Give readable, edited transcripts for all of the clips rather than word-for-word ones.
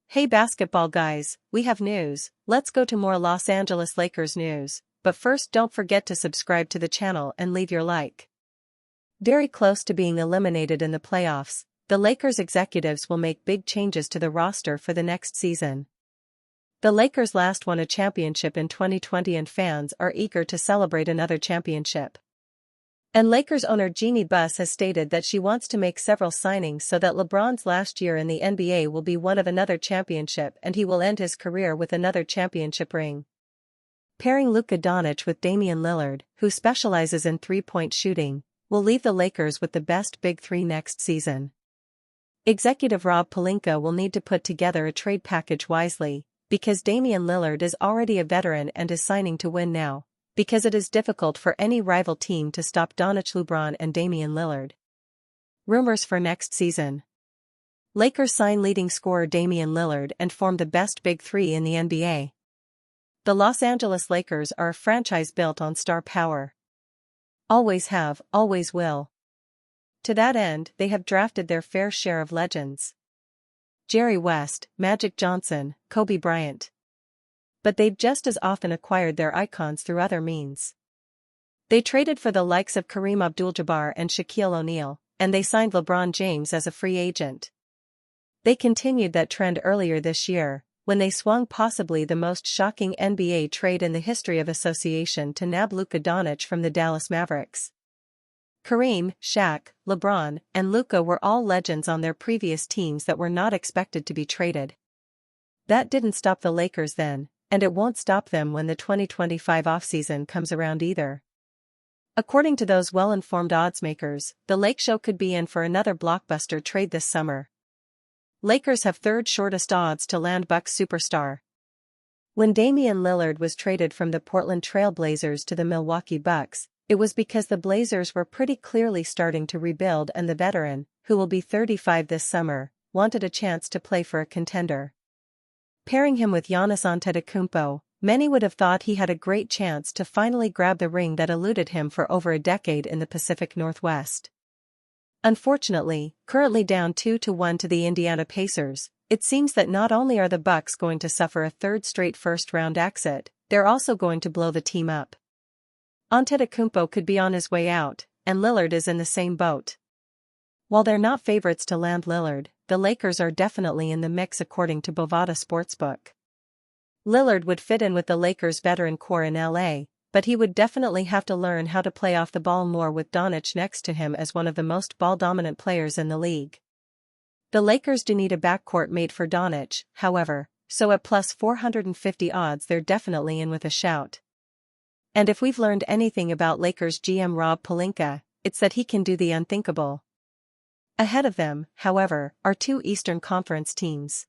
Hey basketball guys, we have news. Let's go to more Los Angeles Lakers news, but first don't forget to subscribe to the channel and leave your like. Very close to being eliminated in the playoffs, the Lakers executives will make big changes to the roster for the next season. The Lakers last won a championship in 2020 and fans are eager to celebrate another championship. And Lakers owner Jeannie Buss has stated that she wants to make several signings so that LeBron's last year in the NBA will be one of another championship and he will end his career with another championship ring. Pairing Luka Doncic with Damian Lillard, who specializes in three-point shooting, will leave the Lakers with the best big three next season. Executive Rob Pelinka will need to put together a trade package wisely, because Damian Lillard is already a veteran and is signing to win now, because it is difficult for any rival team to stop Doncic, LeBron and Damian Lillard. Rumors for next season. Lakers sign leading scorer Damian Lillard and form the best big three in the NBA. The Los Angeles Lakers are a franchise built on star power. Always have, always will. To that end, they have drafted their fair share of legends. Jerry West, Magic Johnson, Kobe Bryant. But they've just as often acquired their icons through other means. They traded for the likes of Kareem Abdul-Jabbar and Shaquille O'Neal, and they signed LeBron James as a free agent. They continued that trend earlier this year, when they swung possibly the most shocking NBA trade in the history of association to nab Luka Doncic from the Dallas Mavericks. Kareem, Shaq, LeBron, and Luka were all legends on their previous teams that were not expected to be traded. That didn't stop the Lakers then, and it won't stop them when the 2025 offseason comes around either. According to those well-informed oddsmakers, the Lake Show could be in for another blockbuster trade this summer. Lakers have third shortest odds to land Bucks superstar. When Damian Lillard was traded from the Portland Trail Blazers to the Milwaukee Bucks, it was because the Blazers were pretty clearly starting to rebuild and the veteran, who will be 35 this summer, wanted a chance to play for a contender. Pairing him with Giannis Antetokounmpo, many would have thought he had a great chance to finally grab the ring that eluded him for over a decade in the Pacific Northwest. Unfortunately, currently down 2-1 to the Indiana Pacers, it seems that not only are the Bucks going to suffer a third straight first-round exit, they're also going to blow the team up. Antetokounmpo could be on his way out, and Lillard is in the same boat. While they're not favorites to land Lillard, the Lakers are definitely in the mix according to Bovada Sportsbook. Lillard would fit in with the Lakers' veteran core in LA, but he would definitely have to learn how to play off the ball more with Doncic next to him as one of the most ball-dominant players in the league. The Lakers do need a backcourt mate for Doncic, however, so at plus 450 odds they're definitely in with a shout. And if we've learned anything about Lakers GM Rob Pelinka, it's that he can do the unthinkable. Ahead of them, however, are two Eastern Conference teams.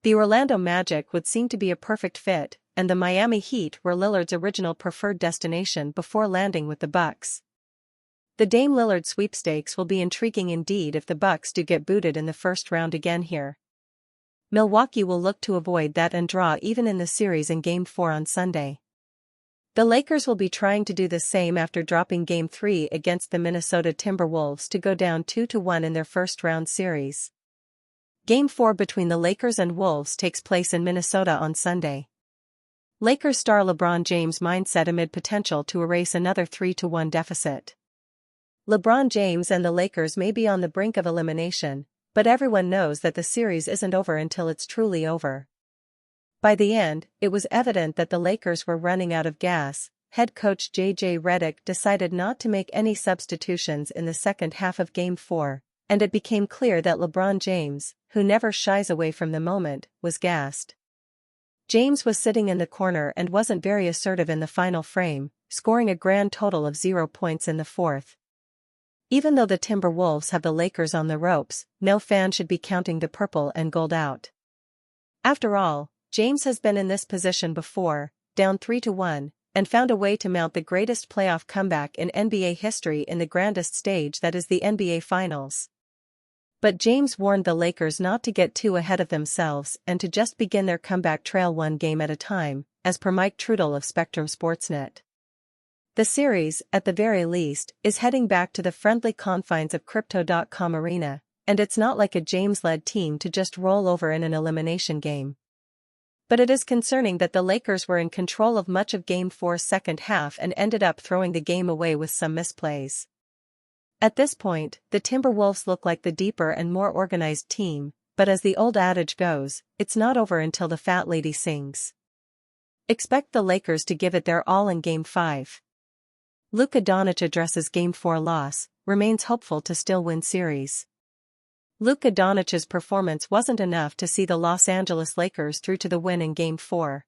The Orlando Magic would seem to be a perfect fit, and the Miami Heat were Lillard's original preferred destination before landing with the Bucks. The Dame Lillard sweepstakes will be intriguing indeed if the Bucks do get booted in the first round again here. Milwaukee will look to avoid that and draw even in the series in Game 4 on Sunday. The Lakers will be trying to do the same after dropping Game 3 against the Minnesota Timberwolves to go down 2-1 in their first-round series. Game 4 between the Lakers and Wolves takes place in Minnesota on Sunday. Lakers star LeBron James mindset amid potential to erase another 3-1 deficit. LeBron James and the Lakers may be on the brink of elimination, but everyone knows that the series isn't over until it's truly over. By the end, it was evident that the Lakers were running out of gas. Head coach J.J. Redick decided not to make any substitutions in the second half of Game 4, and it became clear that LeBron James, who never shies away from the moment, was gassed. James was sitting in the corner and wasn't very assertive in the final frame, scoring a grand total of 0 points in the fourth. Even though the Timberwolves have the Lakers on the ropes, no fan should be counting the purple and gold out. After all, James has been in this position before, down 3-1, and found a way to mount the greatest playoff comeback in NBA history in the grandest stage that is the NBA Finals. But James warned the Lakers not to get too ahead of themselves and to just begin their comeback trail one game at a time, as per Mike Trudell of Spectrum Sportsnet. The series, at the very least, is heading back to the friendly confines of Crypto.com arena, and it's not like a James-led team to just roll over in an elimination game. But it is concerning that the Lakers were in control of much of Game 4's second half and ended up throwing the game away with some misplays. At this point, the Timberwolves look like the deeper and more organized team, but as the old adage goes, it's not over until the fat lady sings. Expect the Lakers to give it their all in Game 5. Luka Doncic addresses Game 4 loss, remains hopeful to still win series. Luka Doncic's performance wasn't enough to see the Los Angeles Lakers through to the win in Game 4.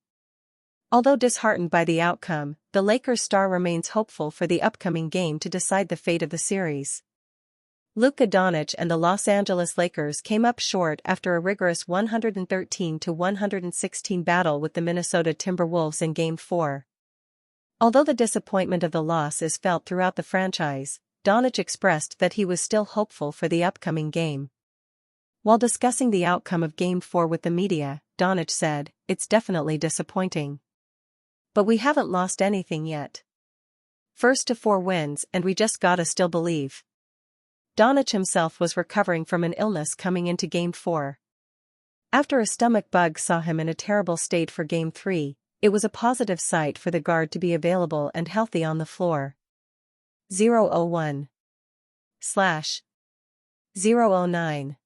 Although disheartened by the outcome, the Lakers star remains hopeful for the upcoming game to decide the fate of the series. Luka Doncic and the Los Angeles Lakers came up short after a rigorous 113-116 battle with the Minnesota Timberwolves in Game 4. Although the disappointment of the loss is felt throughout the franchise, Doncic expressed that he was still hopeful for the upcoming game. While discussing the outcome of Game 4 with the media, Doncic said, "It's definitely disappointing. But we haven't lost anything yet. First to 4 wins and we just gotta still believe." Doncic himself was recovering from an illness coming into Game 4. After a stomach bug saw him in a terrible state for Game 3, it was a positive sight for the guard to be available and healthy on the floor. 001/009.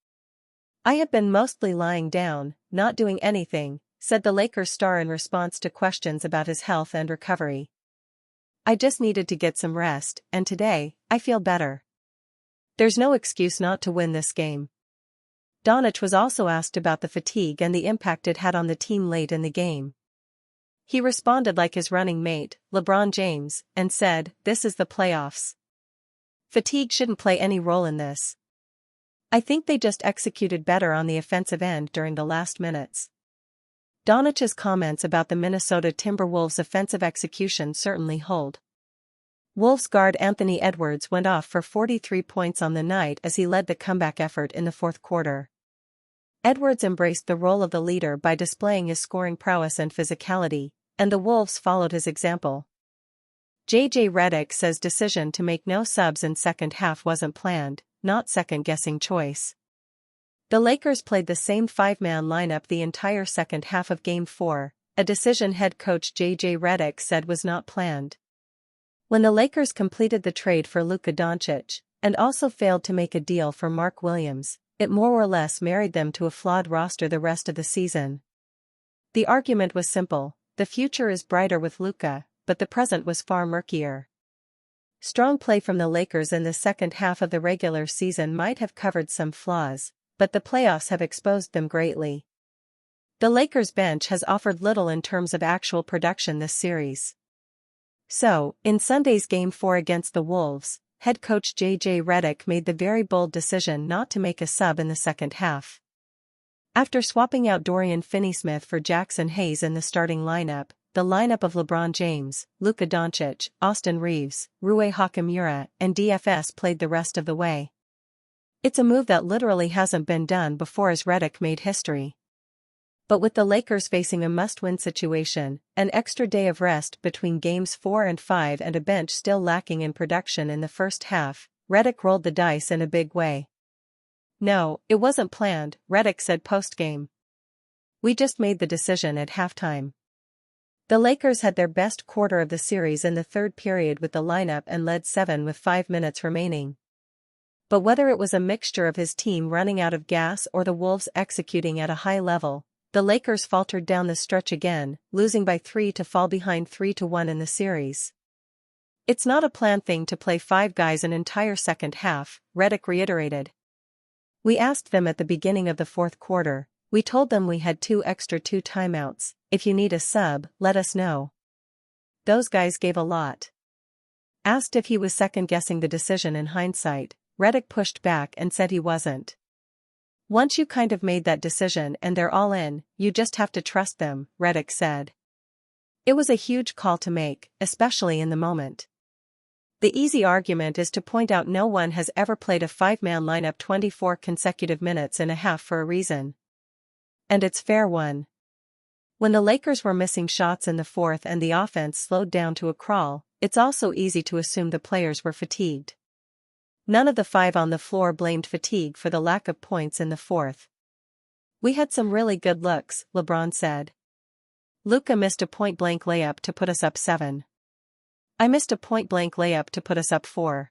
"I have been mostly lying down, not doing anything," said the Lakers star in response to questions about his health and recovery. "I just needed to get some rest, and today, I feel better. There's no excuse not to win this game." Doncic was also asked about the fatigue and the impact it had on the team late in the game. He responded like his running mate, LeBron James, and said, "This is the playoffs. Fatigue shouldn't play any role in this. I think they just executed better on the offensive end during the last minutes." Doncic's comments about the Minnesota Timberwolves' offensive execution certainly hold. Wolves guard Anthony Edwards went off for 43 points on the night as he led the comeback effort in the fourth quarter. Edwards embraced the role of the leader by displaying his scoring prowess and physicality, and the Wolves followed his example. J.J. Redick says decision to make no subs in second half wasn't planned, not second-guessing choice. The Lakers played the same 5-man lineup the entire second half of Game 4, a decision head coach J.J. Redick said was not planned. When the Lakers completed the trade for Luka Doncic, and also failed to make a deal for Mark Williams, it more or less married them to a flawed roster the rest of the season. The argument was simple: the future is brighter with Luka, but the present was far murkier. Strong play from the Lakers in the second half of the regular season might have covered some flaws, but the playoffs have exposed them greatly. The Lakers bench has offered little in terms of actual production this series. So, in Sunday's Game 4 against the Wolves, head coach J.J. Redick made the very bold decision not to make a sub in the second half. After swapping out Dorian Finney-Smith for Jackson Hayes in the starting lineup, the lineup of LeBron James, Luka Doncic, Austin Reeves, Rui Hachimura, and DFS played the rest of the way. It's a move that literally hasn't been done before as Redick made history. But with the Lakers facing a must-win situation, an extra day of rest between Games 4 and 5 and a bench still lacking in production in the first half, Redick rolled the dice in a big way. "No, it wasn't planned," Redick said post-game. "We just made the decision at halftime." The Lakers had their best quarter of the series in the third period with the lineup and led 7 with 5 minutes remaining. But whether it was a mixture of his team running out of gas or the Wolves executing at a high level, the Lakers faltered down the stretch again, losing by 3 to fall behind 3-1 in the series. "It's not a planned thing to play 5 guys an entire second half," Redick reiterated. "We asked them at the beginning of the fourth quarter. We told them we had 2 timeouts. If you need a sub, let us know. Those guys gave a lot." Asked if he was second-guessing the decision in hindsight, Redick pushed back and said he wasn't. "Once you kind of made that decision and they're all in, you just have to trust them," Redick said. "It was a huge call to make, especially in the moment. The easy argument is to point out no one has ever played a 5-man lineup 24 consecutive minutes and a half for a reason. And it's fair one. When the Lakers were missing shots in the fourth and the offense slowed down to a crawl, it's also easy to assume the players were fatigued. None of the 5 on the floor blamed fatigue for the lack of points in the fourth. "We had some really good looks," LeBron said. "Luka missed a point-blank layup to put us up 7. I missed a point-blank layup to put us up 4.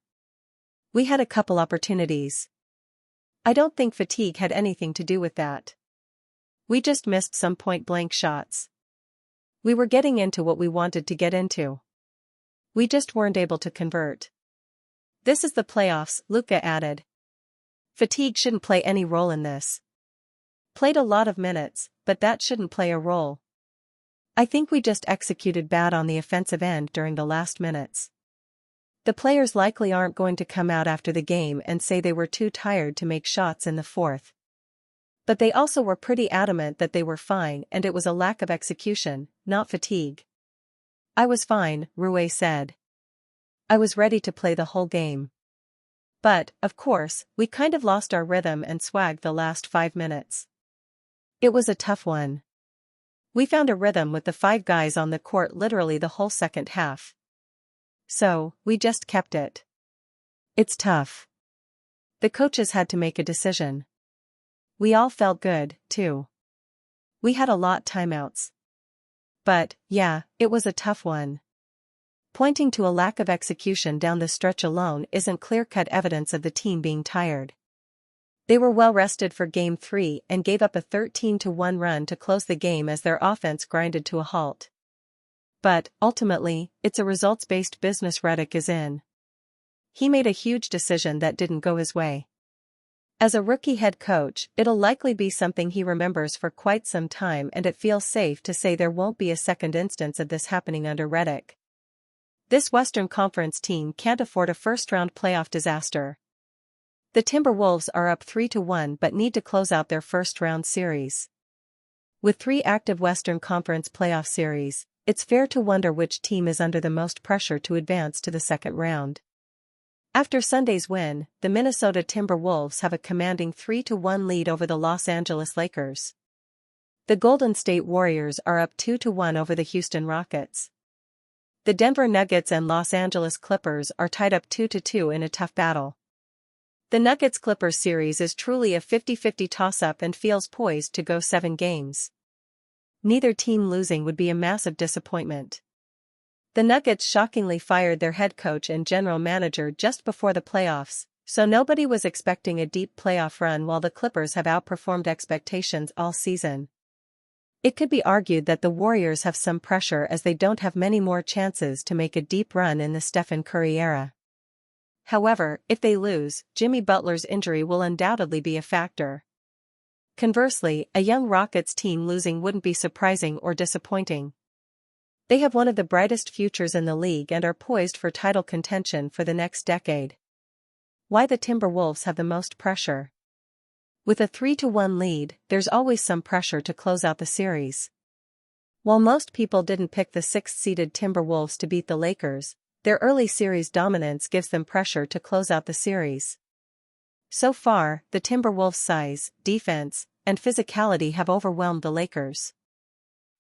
We had a couple opportunities. I don't think fatigue had anything to do with that. We just missed some point-blank shots. We were getting into what we wanted to get into. We just weren't able to convert. This is the playoffs," Luka added. "Fatigue shouldn't play any role in this. Played a lot of minutes, but that shouldn't play a role. I think we just executed bad on the offensive end during the last minutes. The players likely aren't going to come out after the game and say they were too tired to make shots in the fourth. But they also were pretty adamant that they were fine and it was a lack of execution, not fatigue." "I was fine," Rui said. "I was ready to play the whole game. But, of course, we kind of lost our rhythm and swag the last 5 minutes. It was a tough one. We found a rhythm with the 5 guys on the court literally the whole second half. So, we just kept it. It's tough. The coaches had to make a decision. We all felt good, too. We had a lot timeouts. But, yeah, it was a tough one." Pointing to a lack of execution down the stretch alone isn't clear-cut evidence of the team being tired. They were well rested for Game 3 and gave up a 13-1 run to close the game as their offense grinded to a halt. But, ultimately, it's a results-based business Redick is in. He made a huge decision that didn't go his way. As a rookie head coach, it'll likely be something he remembers for quite some time, and it feels safe to say there won't be a second instance of this happening under Redick. This Western Conference team can't afford a first-round playoff disaster. The Timberwolves are up 3-1 but need to close out their first-round series. With 3 active Western Conference playoff series, it's fair to wonder which team is under the most pressure to advance to the second round. After Sunday's win, the Minnesota Timberwolves have a commanding 3-1 lead over the Los Angeles Lakers. The Golden State Warriors are up 2-1 over the Houston Rockets. The Denver Nuggets and Los Angeles Clippers are tied up 2-2 in a tough battle. The Nuggets-Clippers series is truly a 50-50 toss-up and feels poised to go 7 games. Neither team losing would be a massive disappointment. The Nuggets shockingly fired their head coach and general manager just before the playoffs, so nobody was expecting a deep playoff run, while the Clippers have outperformed expectations all season. It could be argued that the Warriors have some pressure as they don't have many more chances to make a deep run in the Stephen Curry era. However, if they lose, Jimmy Butler's injury will undoubtedly be a factor. Conversely, a young Rockets team losing wouldn't be surprising or disappointing. They have one of the brightest futures in the league and are poised for title contention for the next decade. Why the Timberwolves have the most pressure? With a 3-1 lead, there's always some pressure to close out the series. While most people didn't pick the 6th-seeded Timberwolves to beat the Lakers, their early series dominance gives them pressure to close out the series. So far, the Timberwolves' size, defense, and physicality have overwhelmed the Lakers.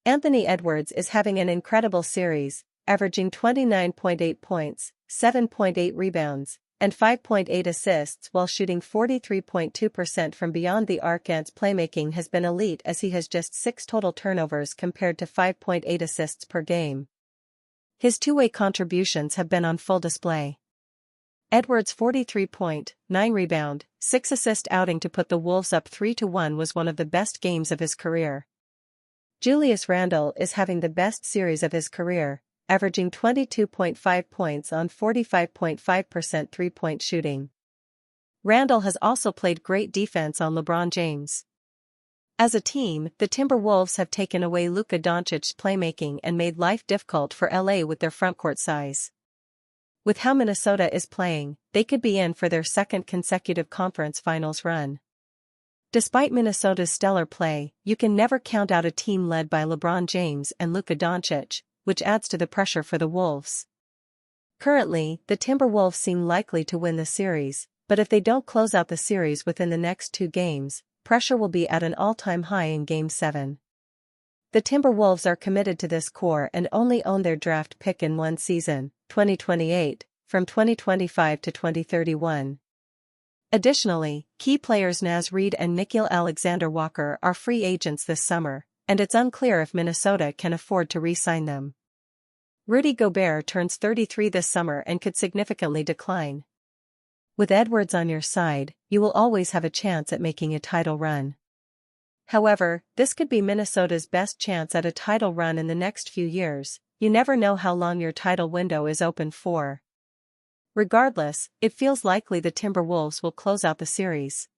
Anthony Edwards is having an incredible series, averaging 29.8 points, 7.8 rebounds, and 5.8 assists while shooting 43.2% from beyond the arc. Ant's playmaking has been elite as he has just 6 total turnovers compared to 5.8 assists per game. His two-way contributions have been on full display. Edwards' 43.9 rebound, 6 assist outing to put the Wolves up 3-1 was one of the best games of his career. Julius Randle is having the best series of his career, averaging 22.5 points on 45.5% three-point shooting. Randle has also played great defense on LeBron James. As a team, the Timberwolves have taken away Luka Doncic's playmaking and made life difficult for LA with their frontcourt size. With how Minnesota is playing, they could be in for their second consecutive conference finals run. Despite Minnesota's stellar play, you can never count out a team led by LeBron James and Luka Doncic, which adds to the pressure for the Wolves. Currently, the Timberwolves seem likely to win the series, but if they don't close out the series within the next 2 games, pressure will be at an all-time high in Game 7. The Timberwolves are committed to this core and only own their draft pick in one season, 2028, from 2025 to 2031. Additionally, key players Naz Reid and Nickeil Alexander-Walker are free agents this summer, and it's unclear if Minnesota can afford to re-sign them. Rudy Gobert turns 33 this summer and could significantly decline. With Edwards on your side, you will always have a chance at making a title run. However, this could be Minnesota's best chance at a title run in the next few years. You never know how long your title window is open for. Regardless, it feels likely the Timberwolves will close out the series.